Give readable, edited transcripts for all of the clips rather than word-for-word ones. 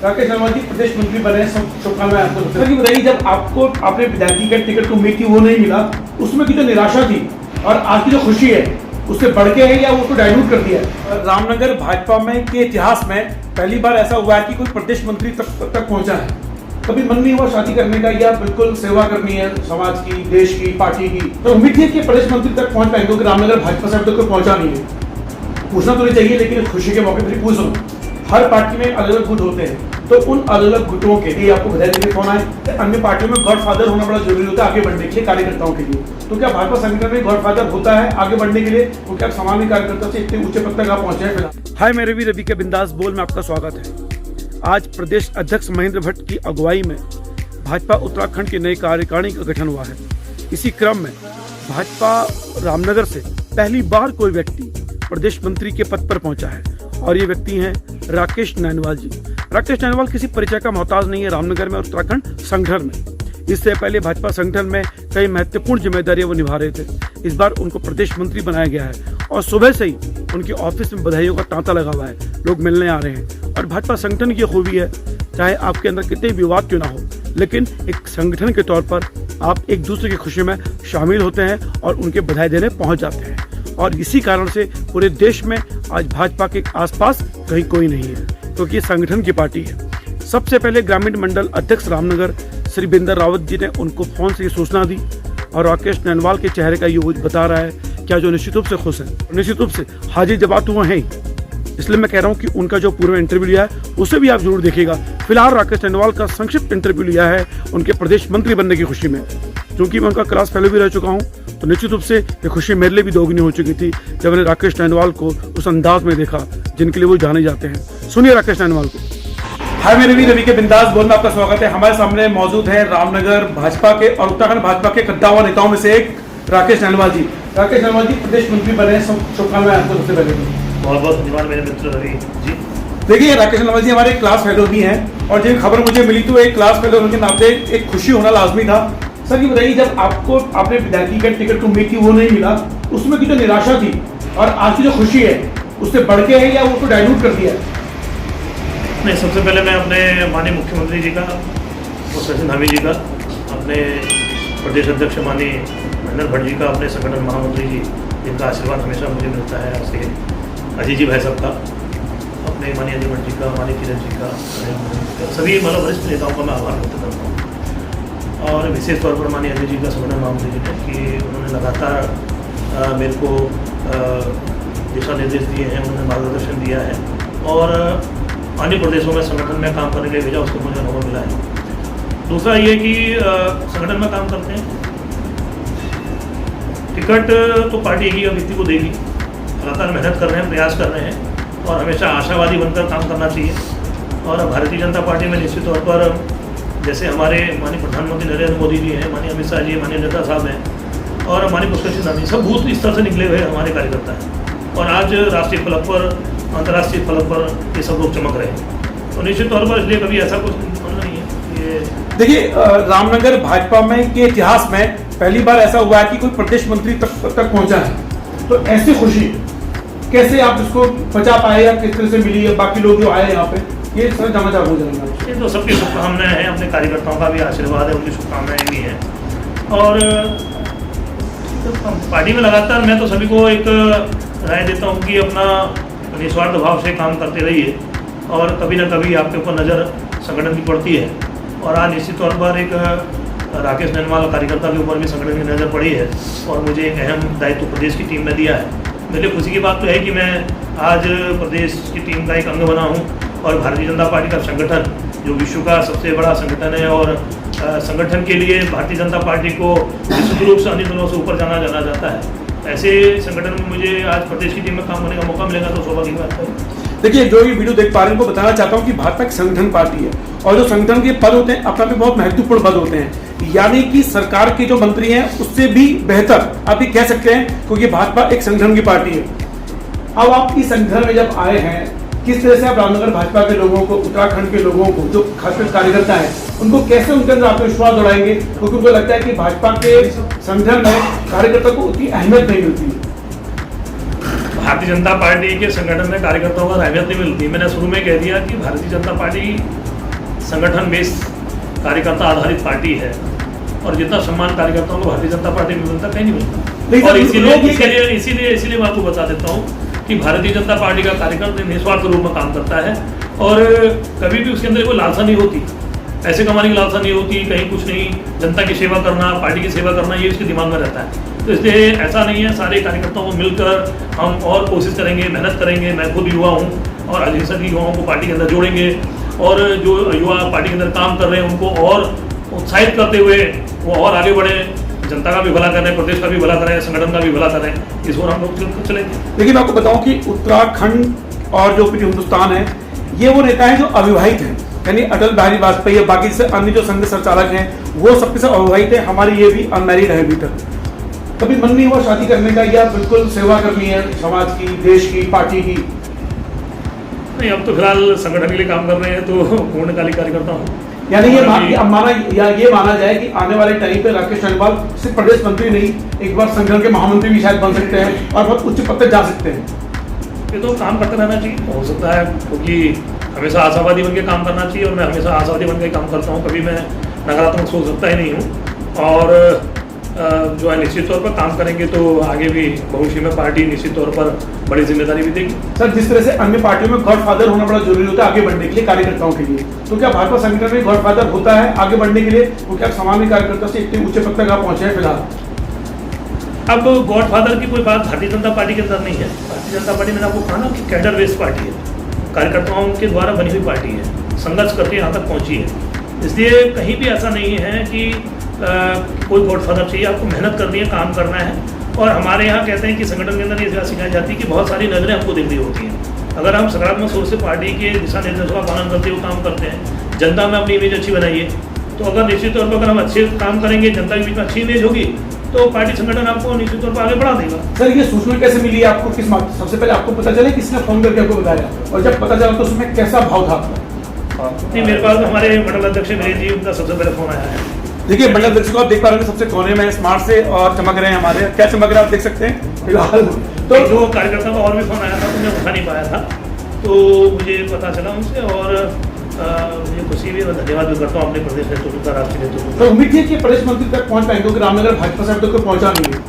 राकेश शर्मा जी प्रदेश मंत्री बने, शुभकामनाएं आपको। सर जी बताइए, जब आपको आपने विधायकी का टिकट को उम्मीद थी वो नहीं मिला, उसमें की जो निराशा थी और आज की जो खुशी है उससे बढ़ के है या उसको डाइल्यूट कर दिया है? रामनगर भाजपा में के इतिहास में पहली बार ऐसा हुआ है कि कोई प्रदेश मंत्री तक पहुंचा है। कभी मन नहीं हुआ शादी करने का या बिल्कुल सेवा करनी है समाज की, देश की, पार्टी की? तो उम्मीद थी कि प्रदेश मंत्री तक पहुंच पाएंगे, क्योंकि रामनगर भाजपा से अभी तक कोई पहुंचा नहीं है। पूछना तो नहीं चाहिए, लेकिन खुशी के मौके पर पूछ लो। हर पार्टी में अलग अलग गुट होते हैं, तो उन अलग अलग गुटों के लिए आपको बधाई देने कौन आए? अन्य पार्टियों में गॉडफादर होना बड़ा जरूरी होता है आगे बढ़ने के लिए, कार्यकर्ताओं के लिए। तो क्या भाजपा संगठन में गॉडफादर होता है आगे बढ़ने के लिए? तो क्या सामान्य कार्यकर्ता से इतने ऊंचे पद तक आप पहुंचे हैं? हाय, मैं रवि के बिंदास बोल में आपका स्वागत है। आज प्रदेश अध्यक्ष महेंद्र भट्ट की अगुवाई में भाजपा उत्तराखंड की नई कार्यकारिणी का गठन हुआ है। इसी क्रम में भाजपा रामनगर से पहली बार कोई व्यक्ति प्रदेश मंत्री के पद पर पहुंचा है और ये व्यक्ति हैं राकेश नैनवाल जी। राकेश नैनवाल किसी परिचय का मोहताज नहीं है रामनगर में और उत्तराखंड संगठन में। इससे पहले भाजपा संगठन में कई महत्वपूर्ण जिम्मेदारियां वो निभा रहे थे। इस बार उनको प्रदेश मंत्री बनाया गया है और सुबह से ही उनके ऑफिस में बधाइयों का तांता लगा हुआ है, लोग मिलने आ रहे हैं। और भाजपा संगठन की खूबी है, चाहे आपके अंदर कितने विवाद क्यों ना हो, लेकिन एक संगठन के तौर पर आप एक दूसरे की खुशी में शामिल होते हैं और उनके बधाई देने पहुंच जाते हैं। और इसी कारण से पूरे देश में आज भाजपा के आसपास कहीं कोई नहीं है, क्योंकि ये संगठन की पार्टी है। सबसे पहले ग्रामीण मंडल अध्यक्ष रामनगर श्री बिंदर रावत जी ने उनको फोन से ये सूचना दी और राकेश नैनवाल के चेहरे का ये बता रहा है क्या जो निश्चित रूप से खुश है, निश्चित रूप से हाजिर जवाब हुए हैं। इसलिए मैं कह रहा हूँ कि उनका जो पूर्व इंटरव्यू लिया है उसे भी आप जरूर देखिएगा। फिलहाल राकेश नैनवाल का संक्षिप्त इंटरव्यू लिया है उनके प्रदेश मंत्री बनने की खुशी में। क्योंकि मैं उनका क्लास फेलो भी रह चुका हूँ, तो निश्चित रूप से ये खुशी मेरे लिए भी दोगुनी हो चुकी थी जब मैंने राकेश नैनवाल को उस अंदाज में देखा जिनके लिए वो जाने जाते हैं। सुनिए राकेश नैनवाल को। हाय, मैं रवि के बिंदास बोल में आपका स्वागत है। हमारे सामने मौजूद है रामनगर भाजपा के और उत्तराखंड भाजपा के कद्दावर नेताओं में से एक राकेश नैनवाल जी। राकेश नैनवाल जी प्रदेश मंत्री बने, शुभकामनाएं आपको। सबसे पहले बहुत बहुत धन्यवाद मेरे मित्र रवि जी। देखिए राकेश नैनवाल जी हमारे क्लास फेलो भी हैं और जो खबर मुझे मिली तो एक क्लास फेलो उनके नाते एक खुशी होना लाजमी था। सर ये बताइए, जब आपको आपने विधायकी का टिकट की उम्मीद थी वो नहीं मिला, उसमें की जो निराशा थी और आज की जो खुशी है उससे बढ़ के है या उसको डाइल्यूट कर दिया है? नहीं, सबसे पहले मैं अपने माननीय मुख्यमंत्री जी का और सचिन धामी जी का, अपने प्रदेश अध्यक्ष माननीय महेंद्र भट्ट जी का, अपने संगठन महामंत्री जी जिनका आशीर्वाद हमेशा मुझे मिलता है, ऐसे अजय जी भाई साहब का, अपने माननीय अजय भट्ट जी का, माननीय किरण जी का, सभी मतलब वरिष्ठ नेताओं का मैं आभार व्यक्त करता हूँ। और विशेष तौर पर माननीय अजय जी का, संगठन महामंत्री जी ने, कि उन्होंने लगातार मेरे को दिशा निर्देश दिए हैं, उन्होंने मार्गदर्शन दिया है और अन्य प्रदेशों में संगठन में काम करने के लिए भेजा, उसको मुझे अनुभव मिला है। दूसरा ये कि संगठन में काम करते हैं, टिकट तो पार्टी एक ही व्यक्ति को देगी। लगातार मेहनत कर रहे हैं, प्रयास कर रहे हैं और हमेशा आशावादी बनकर काम करना चाहिए। और भारतीय जनता पार्टी में निश्चित तौर पर जैसे हमारे माननीय प्रधानमंत्री नरेंद्र मोदी जी हैं, माननीय अमित शाह जी, माननीय नड्डा साहब हैं और माननीय पुष्कर सिंह धामी, सब बूथ स्तर से निकले हुए हमारे कार्यकर्ता हैं और आज राष्ट्रीय फलक पर, अंतर्राष्ट्रीय फलक पर ये सब लोग चमक रहे हैं। तो निश्चित तौर पर इसलिए कभी ऐसा कुछ नहीं है। ये देखिए, रामनगर भाजपा में के इतिहास में पहली बार ऐसा हुआ है कि कोई प्रदेश मंत्री तक पहुंचा है। तो ऐसी खुशी कैसे आप इसको बचा पाए या किस तरह से मिली है? बाकी लोग जो आए यहाँ पे, ये सर जानना चाहूँ। ये तो सबकी शुभकामनाएं हैं, अपने कार्यकर्ताओं का भी आशीर्वाद है, उनकी शुभकामनाएं भी हैं। और पार्टी में लगातार मैं तो सभी को एक राय देता हूँ कि अपना निस्वार्थ भाव से काम करते रहिए और कभी ना कभी आपके ऊपर नज़र संगठन की पड़ती है। और आज निश्चित तौर पर एक राकेश नैनवाल कार्यकर्ता के ऊपर भी संगठन की नज़र पड़ी है और मुझे एक अहम दायित्व प्रदेश की टीम में दिया है। मेरे लिए खुशी की बात तो है कि मैं आज प्रदेश की टीम का एक अंग बना हूँ और भारतीय जनता पार्टी का संगठन जो विश्व का सबसे बड़ा संगठन है और संगठन के लिए भारतीय जनता पार्टी को विश्व रूप से अन्य दलों से ऊपर जाना जाता है। ऐसे संगठन में मुझे आज प्रदेश की टीम में काम करने का मौका मिलेगा तो सौभाग्य की बात है। देखिए, जो ये वीडियो देख पा रहे हैं उनको बताना चाहता हूँ कि भाजपा एक संगठन पार्टी है और जो संगठन के पद होते हैं अपना भी बहुत महत्वपूर्ण पद होते हैं, यानी कि सरकार के जो मंत्री हैं उससे भी बेहतर आप ये कह सकते हैं, क्योंकि भाजपा एक संगठन की पार्टी है। अब आप इस संगठन में जब आए हैं, किस तरह से आप रामनगर भाजपा के लोगों को, उत्तराखंड के लोगों को, जो खासकर कार्यकर्ता हैं, उनको कैसे उनके अंदर आत्मविश्वास बढ़ाएंगे? क्योंकि उनको लगता है कि भाजपा के संगठन में कार्यकर्ता को उतनी अहमियत नहीं मिलती है। भारतीय जनता पार्टी के संगठन में कार्यकर्ताओं को अहमियत नहीं मिलती। मैंने शुरू में कह दिया कि भारतीय जनता पार्टी संगठन बेस्ड कार्यकर्ता आधारित पार्टी है और जितना सम्मान कार्यकर्ताओं को भारतीय जनता पार्टी में मिलता कहीं नहीं मिलता। और इसीलिए मैं आपको बता देता हूँ कि भारतीय जनता पार्टी का कार्यकर्ता निस्वार्थ रूप में काम करता है और कभी भी उसके अंदर कोई लालसा नहीं होती, पैसे कमाने की लालसा नहीं होती, कहीं कुछ नहीं, जनता की सेवा करना, पार्टी की सेवा करना, ये उसके दिमाग में रहता है। तो इसलिए ऐसा नहीं है, सारे कार्यकर्ताओं को मिलकर हम और कोशिश करेंगे, मेहनत करेंगे। मैं खुद युवा हूँ और अधिकतर की युवाओं को पार्टी के अंदर जोड़ेंगे और जो युवा पार्टी के अंदर काम कर रहे हैं उनको और उत्साहित करते हुए वो और आगे बढ़े, जनता का भी भला करें, प्रदेश का भी भला करें, संगठन का भी भला करें, इस ओर हम लोग चलेंगे। लेकिन मैं आपको बताऊं कि उत्तराखंड और जो पूरी हिंदुस्तान है, ये वो नेता है जो अविवाहित हैं, यानी अटल बिहारी वाजपेयी और बाकी से अन्य जो संघ संचालक हैं वो सबके सब अविवाहित है। हमारी ये भी अनमैरिड है अभी तक। कभी मन नहीं हुआ शादी करने का या बिल्कुल सेवा करनी है समाज की, देश की, पार्टी की? नहीं, अब तो फिलहाल संगठन के लिए काम कर रहे हैं तो पूर्णकालिक कार्यकर्ता हूँ। यानी ये माना जाए कि आने वाले टाइम पे राकेश नरवाल सिर्फ प्रदेश मंत्री नहीं, एक बार संगठन के महामंत्री भी शायद बन सकते हैं और बहुत उच्च पद तक जा सकते हैं। ये तो काम करते रहना चाहिए, हो सकता है, क्योंकि हमेशा आशावादी बन के काम करना चाहिए और मैं हमेशा आशावादी बन के काम करता हूँ, कभी मैं नकारात्मक सोच सकता ही नहीं हूँ। और जो है निश्चित तौर पर काम करेंगे तो आगे भी भविष्य में पार्टी निश्चित तौर पर बड़ी जिम्मेदारी भी देगी। सर, जिस तरह से अन्य पार्टियों में गॉडफादर होना बड़ा जरूरी होता है आगे बढ़ने के लिए कार्यकर्ताओं के लिए, तो क्या भाजपा संगठन में गॉडफादर होता है आगे बढ़ने के लिए? वो क्या सामान्य कार्यकर्ता से इतने ऊंचे पद तक आप पहुंचे हैं फिलहाल? अब गॉडफादर की कोई बात भारतीय जनता पार्टी के अंदर नहीं है। भारतीय जनता पार्टी, मैंने आपको कहा ना कि कैडर बेस्ड पार्टी है, कार्यकर्ताओं के द्वारा बनी हुई पार्टी है, संघर्ष करके यहाँ तक पहुँची है। इसलिए कहीं भी ऐसा नहीं है कि कोई गॉडफादर चाहिए, आपको मेहनत करनी है, काम करना है। और हमारे यहाँ कहते हैं कि संगठन के अंदर ये बात सिखाई जाती है कि बहुत सारी नजरें हमको दिख रही होती हैं। अगर हम सकारात्मक सोच से पार्टी के दिशा निर्देशों का पालन करते हुए काम करते हैं, जनता में अपनी इमेज अच्छी बनाइए, तो अगर निश्चित तौर पर अगर हम अच्छे काम करेंगे, जनता के बीच में अच्छी इमेज होगी, तो पार्टी संगठन आपको निश्चित तौर पर आगे बढ़ा देगा। सर, ये सूचना कैसे मिली आपको? किस सबसे पहले आपको पता चला, किसने फोन करके आपको बताया, और जब पता चला तो उसमें कैसा भाव था आपका? नहीं, मेरे पास हमारे मंडल अध्यक्ष वीरेंद्र जी, उनका सबसे पहले फोन आया है। देखिए, मंडल अध्यक्ष को आप देख पा रहे हैं सबसे कोने में स्मार्ट से और चमक रहे हैं हमारे, क्या चमक रहे हैं आप देख सकते हैं फिलहाल। तो जो कार्यकर्ता का और भी फोन आया था तो मैं उठा नहीं पाया था, तो मुझे पता चला उनसे और मुझे खुशी भी, मैं धन्यवाद भी करता हूँ अपने प्रदेश नेतृत्व का, राष्ट्रीय नेतृत्व। तो उम्मीद है कि प्रदेश मंत्री तक पहुंच पाएंगे, क्योंकि रामनगर भाजपा से अब तक पहुंचा नहीं है।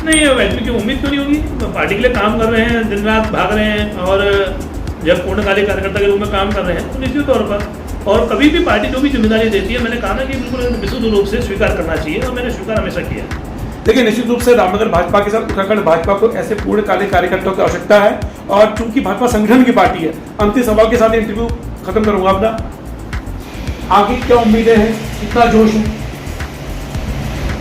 नहीं, वैसे की उम्मीद क्यों नहीं होगी? पार्टी के लिए काम कर रहे हैं, दिन रात भाग रहे हैं और जब पूर्णकालिक कार्यकर्ता के रूप में काम कर रहे हैं तो निश्चित तौर पर, और कभी भी पार्टी जो भी जिम्मेदारी देती है, मैंने कहा ना कि बिल्कुल विशुद्ध रूप से स्वीकार करना चाहिए और मैंने स्वीकार हमेशा किया। देखिए, निश्चित रूप से रामनगर भाजपा के साथ उत्तराखंड भाजपा को ऐसे पूर्णकालिक कार्यकर्ताओं की आवश्यकता है, और चूंकि भाजपा संगठन की पार्टी है, अंतिम सवाल के साथ इंटरव्यू खत्म करूंगा अपना। आगे क्या उम्मीदें हैं, कितना जोश है?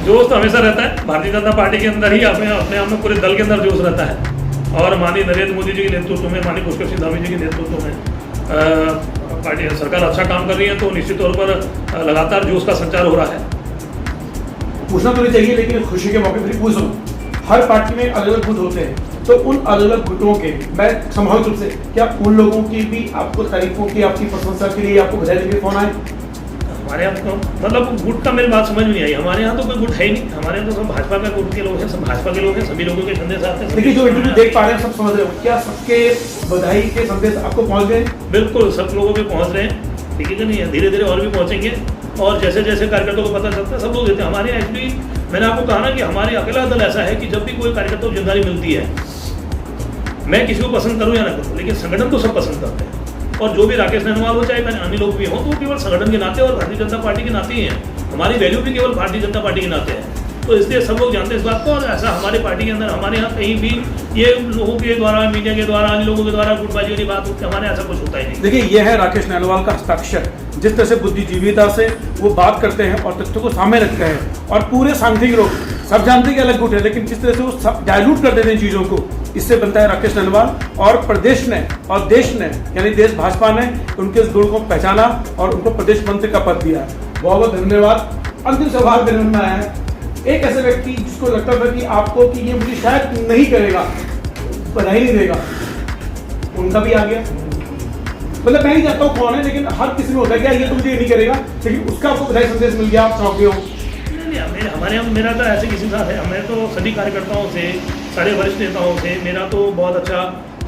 जोश तो हमेशा रहता है भारतीय जनता पार्टी के अंदर ही, अपने आप में पूरे दल के अंदर जोश रहता है। और माननीय नरेंद्र मोदी जी के नेतृत्व में, माननीय पुष्कर सिंह धामी जी के नेतृत्व में पार्टी सरकार अच्छा काम कर रही है, तो निश्चित तौर पर लगातार जोश का संचार हो रहा है। पूछना तो नहीं चाहिए, लेकिन खुशी के मौके पर पूछ रहा हूँ। हर पार्टी में अलग अलग गुट होते हैं, तो उन अलग अलग गुटों के, मैं संभावित रूप से, क्या उन लोगों की भी आपको तारीफों की, आपकी प्रशंसा के लिए आपको बधाई देने फोन आए? हमारे यहाँ तो मतलब गुट का मेरी बात समझ में नहीं आई। हमारे यहाँ तो कोई गुट है ही नहीं, हमारे यहाँ तो सब भाजपा का गुट के लोग हैं, सब भाजपा के लोग हैं, सभी लोगों के संदेश आते हैं। देखिए, जो इंटरव्यू देख पा रहे हैं सब समझ रहे हो, क्या सबके बधाई के संदेश आपको पहुँच गए? बिल्कुल, सब लोगों पे पहुँच रहे हैं, ठीक है कि नहीं है, धीरे धीरे और भी पहुँचेंगे। और जैसे जैसे कार्यकर्ताओं को पता चलता है सब लोग देते हैं। हमारे एक्चुअली मैंने आपको कहा ना कि हमारे अकेला दल ऐसा है कि जब भी कोई कार्यकर्ता को जिम्मेदारी मिलती है, मैं किसी को पसंद करूँ या ना करूँ, लेकिन संगठन तो सब पसंद करते हैं। और जो भी राकेश नरवाल हो, चाहे अन्य लोग भी हों, तो केवल संगठन के नाते और भारतीय जनता पार्टी के नाते ही हैं। हमारी वैल्यू भी केवल भारतीय जनता पार्टी के नाते है, तो इसलिए सब लोग जानते हैं इस बात को। और ऐसा हमारे पार्टी के अंदर, हमारे यहाँ कहीं भी ये लोगों के द्वारा, मीडिया के द्वारा, अन्य लोगों के द्वारा गुटबाजी वाली बात होती है, हमारे ऐसा कुछ होता ही नहीं। देखिए, ये है राकेश नरवाल का हस्ताक्षर, जिस तरह से बुद्धिजीविता से वो बात करते हैं और तथ्यों को सामने रखते हैं। और पूरे सांख्यिक लोग सब जानते हैं कि अलग गुट है, लेकिन जिस तरह से वो डायलूट कर देते हैं चीज़ों को, इससे बनता है राकेश नरवाल। और प्रदेश ने और देश ने, यानी देश भाजपा ने उनके इस गुण को पहचाना और उनको प्रदेश मंत्री का पद दिया। बहुत बहुत धन्यवाद। अंतिम सवाल मेरे मन में आया है, एक ऐसे व्यक्ति जिसको लगता था कि आपको कि ये मुझे शायद नहीं करेगा, बधाई नहीं देगा, उनका भी आ गया। मतलब मैं नहीं जानता हूँ कौन है, लेकिन हर किसी में होता है क्या ये तो मुझे नहीं करेगा, लेकिन उसका आपको बधाई संदेश मिल गया, आप चौंके हो। नहीं, हमारे यहाँ मेरा तो ऐसे किसी के साथ है, हमें तो सभी कार्यकर्ताओं से, सारे वरिष्ठ नेताओं से मेरा तो बहुत अच्छा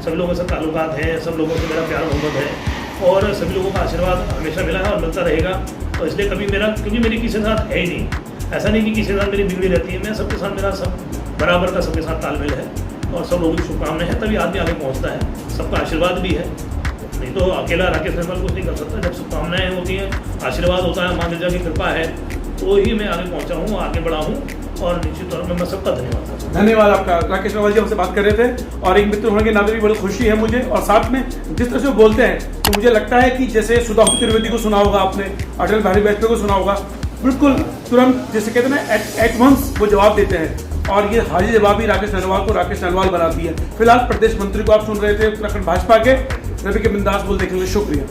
सब लोगों से ताल्लुकात है, सब लोगों से मेरा प्यार मोहब्बत है। और सभी लोगों का आशीर्वाद हमेशा मिला है और मिलता रहेगा। तो इसलिए कभी मेरा, क्योंकि मेरी किसी के साथ है ही नहीं, ऐसा नहीं कि किसी के साथ मेरी बिगड़ी रहती है, मैं सबके साथ, मेरा सब बराबर का सबके साथ तालमेल है और सब लोगों की शुभकामनाएं हैं, तभी आदमी आगे पहुंचता है। सबका आशीर्वाद भी है, नहीं तो अकेला राकेश नरवाल कुछ नहीं कर सकता। जब शुभकामनाएं होती हैं, आशीर्वाद होता है, माँ गिरजा की कृपा है, तो ही मैं आगे पहुंचा हूँ, आगे बढ़ा हूँ और निश्चित तौर पर मैं सबका धन्यवाद करता हूँ। धन्यवाद आपका। राकेश नरवाल जी हमसे बात कर रहे थे और एक मित्र होने के नाते भी बड़ी खुशी है मुझे, और साथ में जिस तरह से वो बोलते हैं तो मुझे लगता है कि जैसे सुधाकर त्रिवेदी को सुना होगा आपने, अटल बिहारी वाजपेयी को सुना होगा, बिल्कुल तुरंत जैसे कहते हैं ना एट वंस वो जवाब देते हैं, और ये हाजिर जवाबी राकेश नरवाल को राकेश नरवाल बनाती है। फिलहाल प्रदेश मंत्री को आप सुन रहे थे उत्तराखंड भाजपा के। रवि के बिंदास बोल देखने के लिए शुक्रिया।